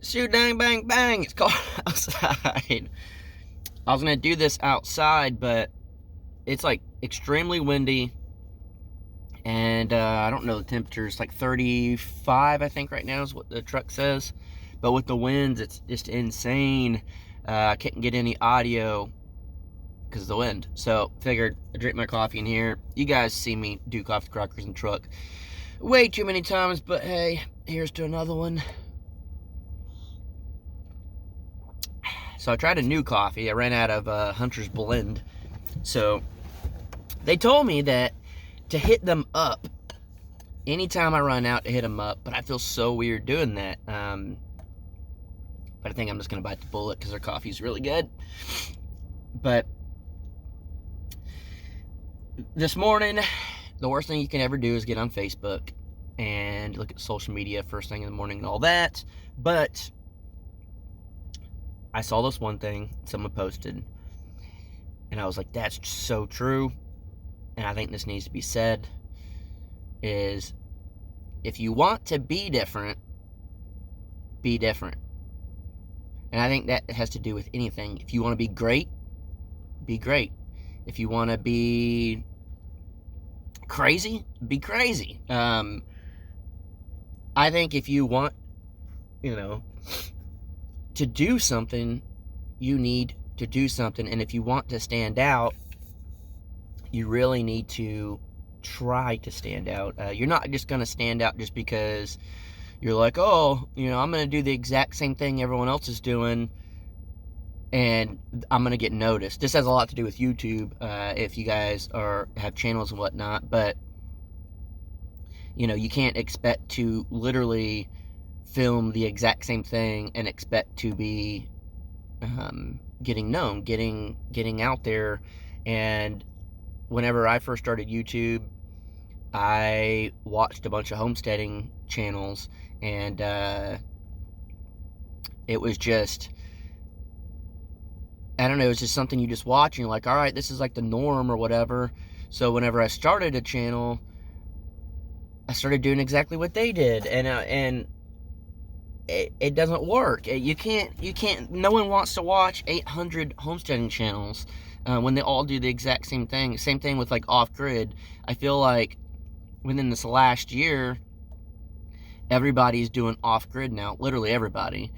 Shoot, dang, bang, bang. It's cold outside. I was going to do this outside, but it's like extremely windy. And I don't know the temperature. It's like 35, I think, right now is what the truck says. But with the winds, it's just insane. I couldn't get any audio because of the wind. So figured I drink my coffee in here. You guys see me do coffee crackers in the truck way too many times, but hey, here's to another one. So I tried a new coffee. I ran out of Hunter's Blend. So they told me that to hit them up, anytime I run out, to hit them up, but I feel so weird doing that. But I think I'm just going to bite the bullet because their coffee's really good. But this morning, the worst thing you can ever do is get on Facebook and look at social media first thing in the morning and all that. But I saw this one thing someone posted, and I was like, that's so true. And I think this needs to be said, is if you want to be different, be different. And I think that has to do with anything. If you want to be great, be great. If you want to be crazy, be crazy. I think if you want, to do something, you need to do something. And if you want to stand out, you really need to try to stand out. You're not just going to stand out just because you're like, oh, I'm going to do the exact same thing everyone else is doing and I'm going to get noticed. This has a lot to do with YouTube, if you guys have channels and whatnot, but you can't expect to literally film the exact same thing and expect to be getting known, getting out there. And whenever I first started YouTube, I watched a bunch of homesteading channels, and it was just, I don't know, it was just something you just watch, and you're like, all right, this is like the norm or whatever. So whenever I started a channel, I started doing exactly what they did, and it doesn't work. You can't, no one wants to watch 800 homesteading channels when they all do the exact same thing. Same thing with like off-grid. I feel like within this last year, everybody's doing off-grid now. Literally everybody.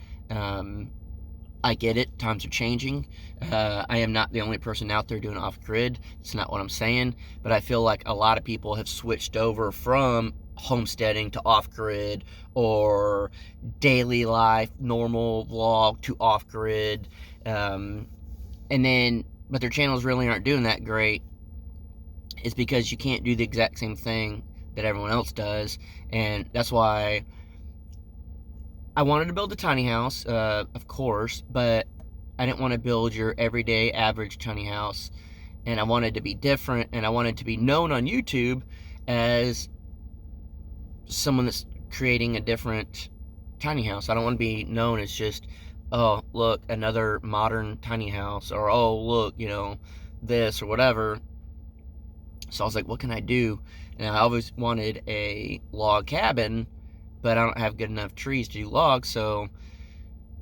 I get it. Times are changing. I am not the only person out there doing off-grid. It's not what I'm saying. But I feel like a lot of people have switched over from homesteading to off-grid, or daily life, normal vlog to off-grid. But their channels really aren't doing that great. It's because you can't do the exact same thing that everyone else does. And that's why I wanted to build a tiny house, of course, but I didn't want to build your everyday average tiny house. And I wanted to be different, and I wanted to be known on YouTube as someone that's creating a different tiny house. I don't want to be known as just, oh, look, another modern tiny house, or oh, look, this or whatever. So I was like, what can I do? And I always wanted a log cabin, but I don't have good enough trees to do logs. So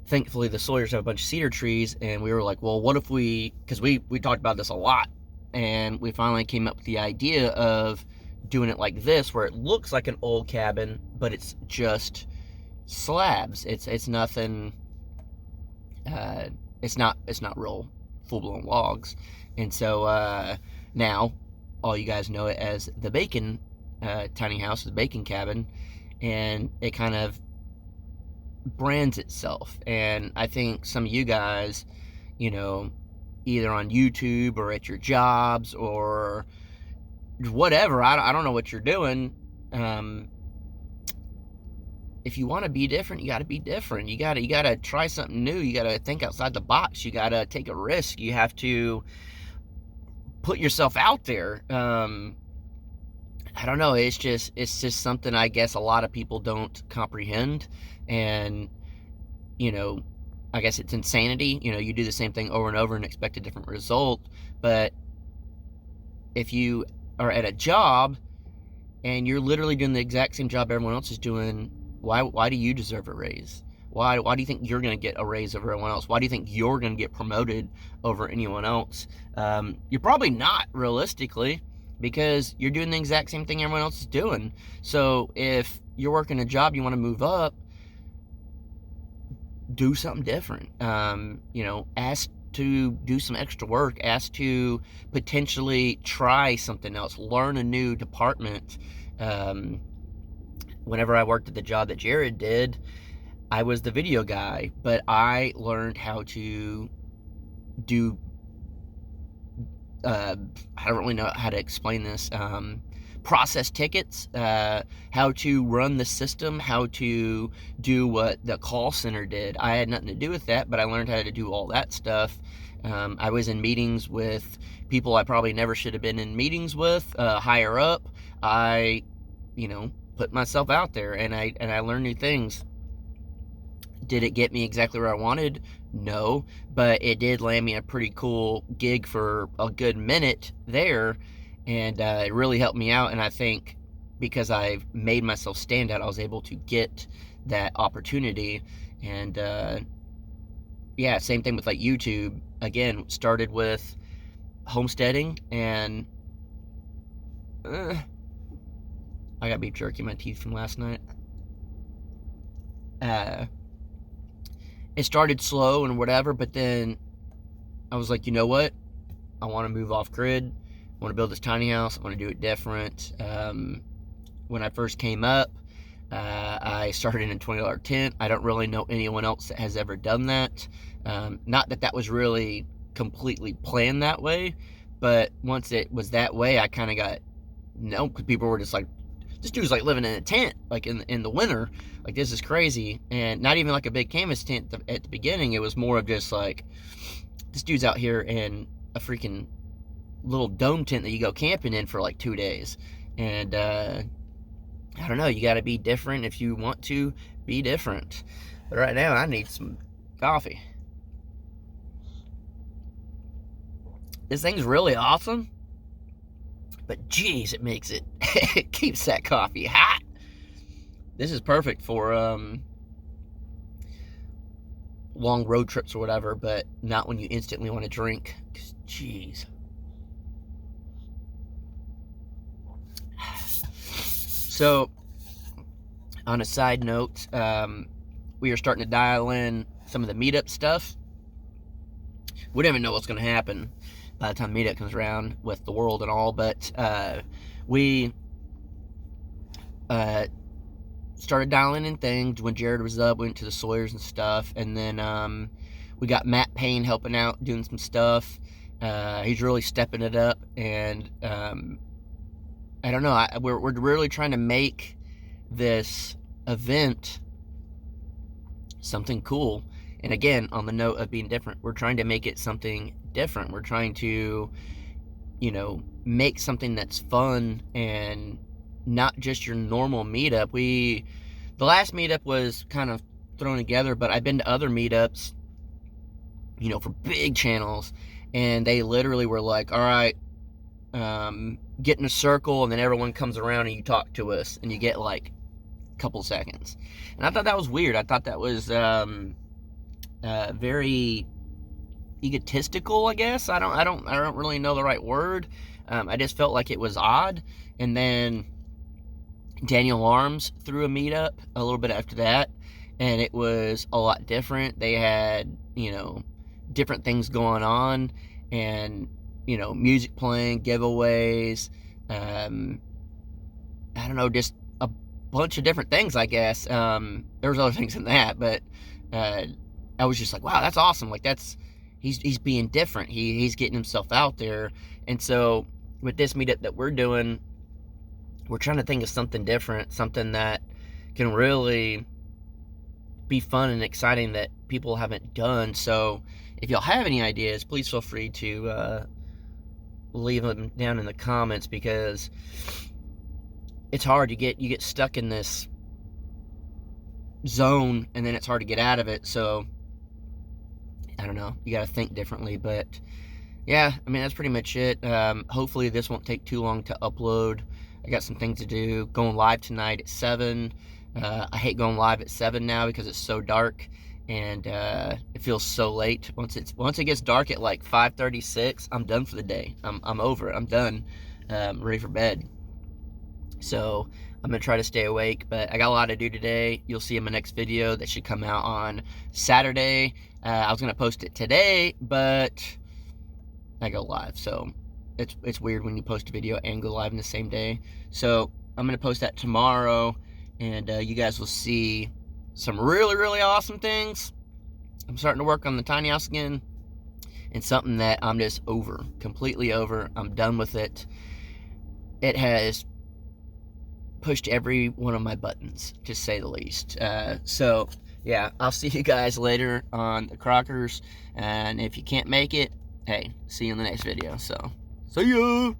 thankfully the Sawyers have a bunch of cedar trees, and we were like, well, what if because we talked about this a lot, and we finally came up with the idea of doing it like this, where it looks like an old cabin, but it's just slabs. It's nothing, it's not real full-blown logs. And so now all you guys know it as the bacon tiny house, the bacon cabin, and it kind of brands itself. And I think some of you guys, either on YouTube or at your jobs or whatever, I don't know what you're doing, if you want to be different, you got to be different. You got to try something new. You got to think outside the box. You got to take a risk. You have to put yourself out there. I don't know. It's just something I guess a lot of people don't comprehend. And, I guess it's insanity. You do the same thing over and over and expect a different result. But if you are at a job and you're literally doing the exact same job everyone else is doing, why do you deserve a raise? Why do you think you're going to get a raise over everyone else? Why do you think you're going to get promoted over anyone else? You're probably not, realistically, because you're doing the exact same thing everyone else is doing. So if you're working a job, you want to move up, do something different. Ask to do some extra work, ask to potentially try something else, learn a new department. Whenever I worked at the job that Jared did, I was the video guy, but I learned how to do, I don't really know how to explain this, process tickets, how to run the system, how to do what the call center did. I had nothing to do with that, but I learned how to do all that stuff. I was in meetings with people I probably never should have been in meetings with, higher up. I, put myself out there, and I learned new things. Did it get me exactly where I wanted? No, but it did land me a pretty cool gig for a good minute there, and it really helped me out. And I think because I've made myself stand out, I was able to get that opportunity. And yeah, same thing with like YouTube. Again, started with homesteading, and I got beef jerky in my teeth from last night. It started slow and whatever, but then I was like, you know what? I want to move off grid. I want to build this tiny house. I want to do it different. When I first came up, I started in a $20 tent. I don't really know anyone else that has ever done that. Not that that was really completely planned that way, but once it was that way, I kind of got, because people were just like, this dude's like living in a tent, like in the winter. Like, this is crazy. And not even like a big canvas tent at the beginning. It was more of just like, this dude's out here in a freaking little dome tent that you go camping in for like 2 days. And I don't know, you got to be different if you want to be different. But right now, I need some coffee. This thing's really awesome. But geez, it makes it, it keeps that coffee hot. This is perfect for long road trips or whatever, but not when you instantly want to drink. Because geez. So, on a side note, we are starting to dial in some of the Meetup stuff. We don't even know what's going to happen by the time Meetup comes around with the world and all, but we started dialing in things. When Jared was up, we went to the Sawyers and stuff, and then we got Matt Payne helping out, doing some stuff. He's really stepping it up, and I don't know, we're really trying to make this event something cool. And again, on the note of being different, we're trying to make it something different. We're trying to, make something that's fun and not just your normal meetup. The last meetup was kind of thrown together, but I've been to other meetups, for big channels, and they literally were like, all right, get in a circle, and then everyone comes around and you talk to us, and you get like a couple seconds. And I thought that was weird. I thought that was very egotistical, I guess. I don't really know the right word. I just felt like it was odd. And then Daniel Arms threw a meetup a little bit after that, and it was a lot different. They had, different things going on, and, music playing, giveaways, I don't know, just a bunch of different things, I guess. There was other things than that, but I was just like, wow, that's awesome. Like, he's being different. He's getting himself out there. And so with this meetup that we're doing, we're trying to think of something different, something that can really be fun and exciting that people haven't done. So if y'all have any ideas, please feel free to leave them down in the comments, because it's hard. You get stuck in this zone, and then it's hard to get out of it. So I don't know, you got to think differently. But yeah, I mean, that's pretty much it. Hopefully this won't take too long to upload. I got some things to do. Going live tonight at 7. I hate going live at 7 now because it's so dark, and it feels so late. Once it gets dark at like 5:36, I'm done for the day. I'm over it. I'm done. Ready for bed. So I'm gonna try to stay awake, but I got a lot to do today. You'll see in my next video that should come out on Saturday. I was gonna post it today, but I go live, so it's weird when you post a video and go live in the same day. So I'm gonna post that tomorrow, and you guys will see some really awesome things. I'm starting to work on the tiny house again, and something that I'm just over, completely over. I'm done with it. It has pushed every one of my buttons, to say the least. So yeah, I'll see you guys later on the Crockers, and if you can't make it, hey, see you in the next video. So see ya.